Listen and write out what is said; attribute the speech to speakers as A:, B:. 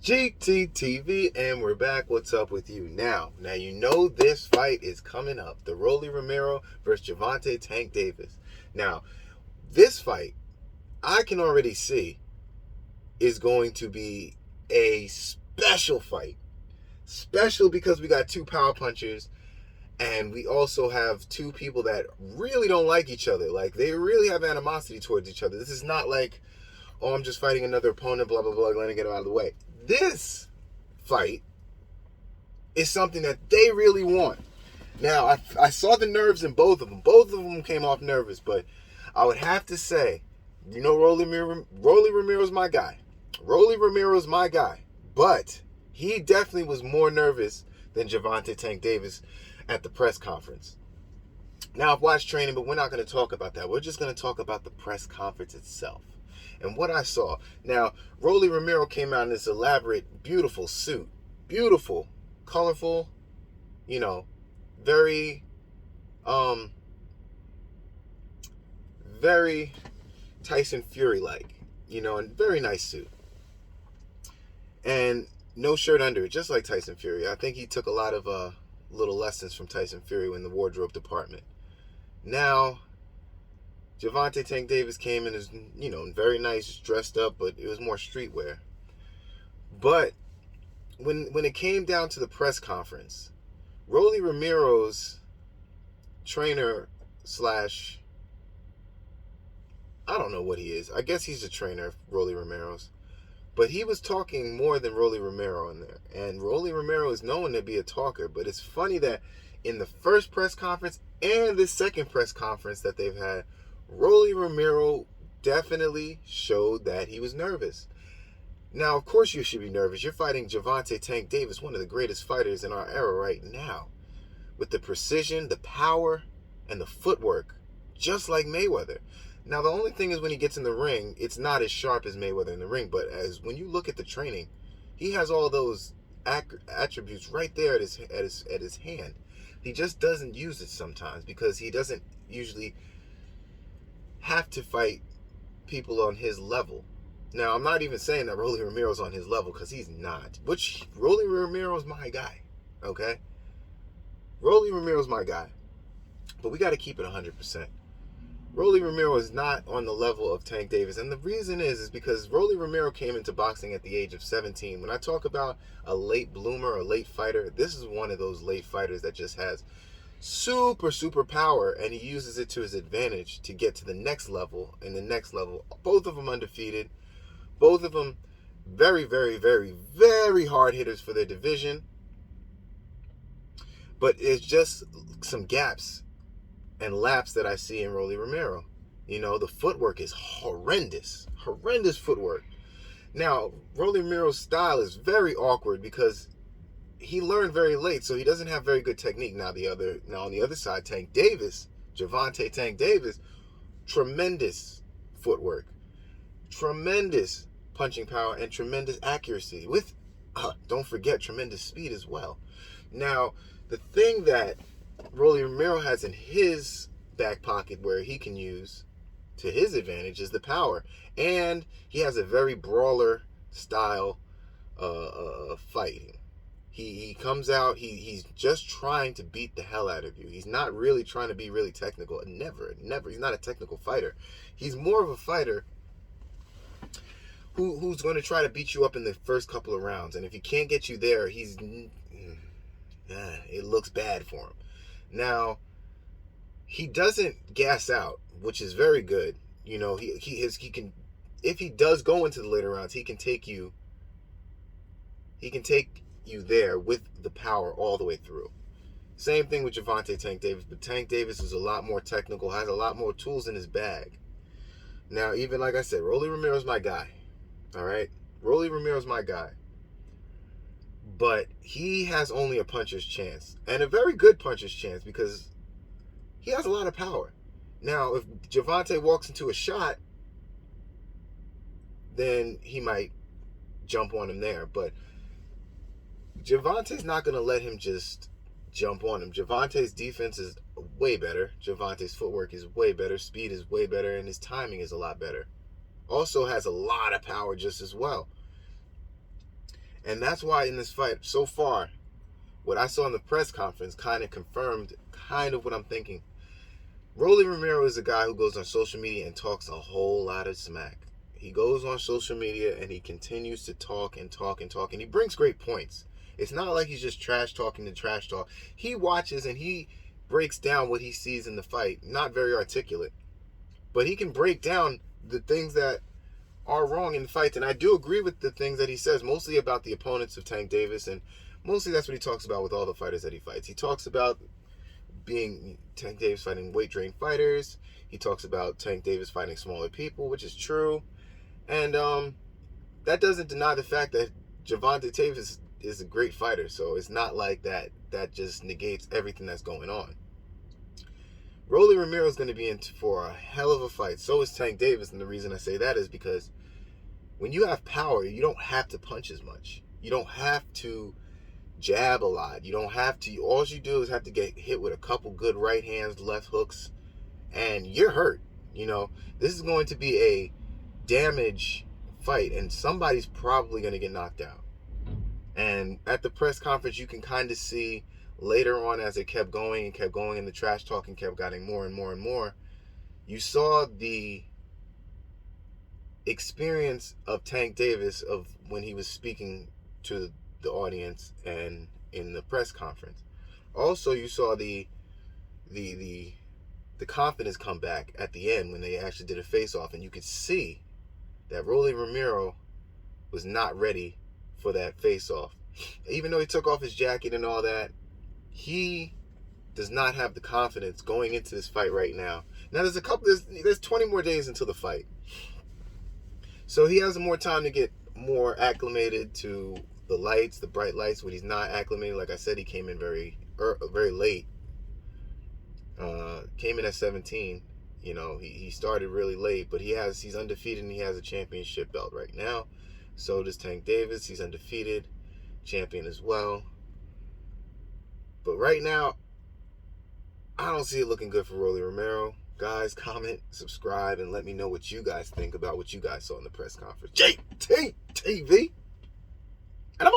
A: GTTV, and we're back. What's up with you now? Now you know this fight is coming up. The Rolley Romero versus Gervonta Tank Davis. Now, this fight, I can already see, is going to be a special fight. Special because we got two power punchers, and we also have two people that really don't like each other. Like, they really have animosity towards each other. This is not like, oh, I'm just fighting another opponent, blah, blah, blah, let me get him out of the way. This fight is something that they really want. Now, I saw the nerves in both of them. Both of them came off nervous, but I would have to say, you know, Rolley Romero's my guy. Rolley Romero's my guy. But he definitely was more nervous than Gervonta Tank Davis at the press conference. Now, I've watched training, but we're not going to talk about that. We're just going to talk about the press conference itself and what I saw. Now, Rolley Romero came out in this elaborate, beautiful suit. Beautiful, colorful, you know, very Tyson Fury-like, you know, and very nice suit. And no shirt under it, just like Tyson Fury. I think he took a lot of little lessons from Tyson Fury in the wardrobe department. Now, Gervonta Tank Davis came in as, you know, very nice, dressed up, but it was more streetwear. But when it came down to the press conference, Rolley Romero's trainer slash, I don't know what he is. I guess he's a trainer, Rolley Romero's. But he was talking more than Rolley Romero in there. And Rolley Romero is known to be a talker. But it's funny that in the first press conference and the second press conference that they've had, Rolley Romero definitely showed that he was nervous. Now, of course you should be nervous. You're fighting Gervonta Tank Davis, one of the greatest fighters in our era right now. With the precision, the power, and the footwork, just like Mayweather. Now, the only thing is when he gets in the ring, it's not as sharp as Mayweather in the ring. But as when you look at the training, he has all those attributes right there at his hand. He just doesn't use it sometimes because he doesn't usually have to fight people on his level. Now, I'm not even saying that Rolley Romero's on his level because he's not. Which, Rolley Romero's my guy, okay? Rolley Romero's my guy. But we got to keep it 100%. Rolley Romero is not on the level of Tank Davis. And the reason is because Rolley Romero came into boxing at the age of 17. When I talk about a late bloomer, a late fighter, this is one of those late fighters that just has super power, and he uses it to his advantage to get to the next level and the next level. Both of them undefeated. Both of them very hard hitters for their division. But it's just some gaps and laps that I see in Rolley Romero. You know, the footwork is horrendous footwork. Now, Rolley Romero's style is very awkward because he learned very late, so he doesn't have very good technique. Now on the other side, Tank Davis, Gervonta Tank Davis, tremendous footwork, tremendous punching power, and tremendous accuracy with, don't forget, tremendous speed as well. Now, the thing that Rolley Romero has in his back pocket where he can use to his advantage is the power. And he has a very brawler style fighting. He comes out, he's just trying to beat the hell out of you. He's not really trying to be really technical. Never. He's not a technical fighter. He's more of a fighter who's going to try to beat you up in the first couple of rounds. And if he can't get you there, it looks bad for him. Now, he doesn't gas out, which is very good. You know, he can, if he does go into the later rounds, he can take you there with the power all the way through. Same thing with Gervonta Tank Davis, but Tank Davis is a lot more technical, has a lot more tools in his bag. Now, even like I said, Rolley Romero's my guy. All right? Rolley Romero's my guy. But he has only a puncher's chance, and a very good puncher's chance because he has a lot of power. Now, if Gervonta walks into a shot, then he might jump on him there. But Gervonta's not going to let him just jump on him. Gervonta's defense is way better. Gervonta's footwork is way better. Speed is way better, and his timing is a lot better. Also has a lot of power just as well. And that's why in this fight, so far, what I saw in the press conference kind of confirmed kind of what I'm thinking. Rolley Romero is a guy who goes on social media and talks a whole lot of smack. He goes on social media and he continues to talk and talk and talk, and he brings great points. It's not like he's just trash talking to trash talk. He watches and he breaks down what he sees in the fight. Not very articulate, but he can break down the things that are wrong in the fights. And I do agree with the things that he says, mostly about the opponents of Tank Davis, and mostly that's what he talks about with all the fighters that he fights. He talks about being Tank Davis fighting weight drained fighters. He talks about Tank Davis fighting smaller people, which is true. And that doesn't deny the fact that Gervonta Davis is a great fighter. So it's not like that just negates everything that's going on. Rolley Romero is going to be in for a hell of a fight. So is Tank Davis. And the reason I say that is because when you have power, you don't have to punch as much. You don't have to jab a lot. You don't have to. All you do is have to get hit with a couple good right hands, left hooks, and you're hurt. This is going to be a damage fight, and somebody's probably going to get knocked out. And at the press conference, you can kind of see later on as it kept going and the trash talking kept getting more and more and more, you saw the experience of Tank Davis of when he was speaking to the audience and in the press conference. Also, you saw the confidence come back at the end when they actually did a face-off, and you could see that Rolley Romero was not ready for that face-off. Even though he took off his jacket and all that, he does not have the confidence going into this fight right now. Now there's 20 more days until the fight, so he has more time to get more acclimated to the lights, the bright lights. When he's not acclimated, like I said, he came in very late. Came in at 17. He started really late, but he's undefeated and he has a championship belt right now. So does Tank Davis. He's undefeated, champion as well. But right now, I don't see it looking good for Rolley Romero. Guys, comment, subscribe, and let me know what you guys think about what you guys saw in the press conference. JTTV. And I'm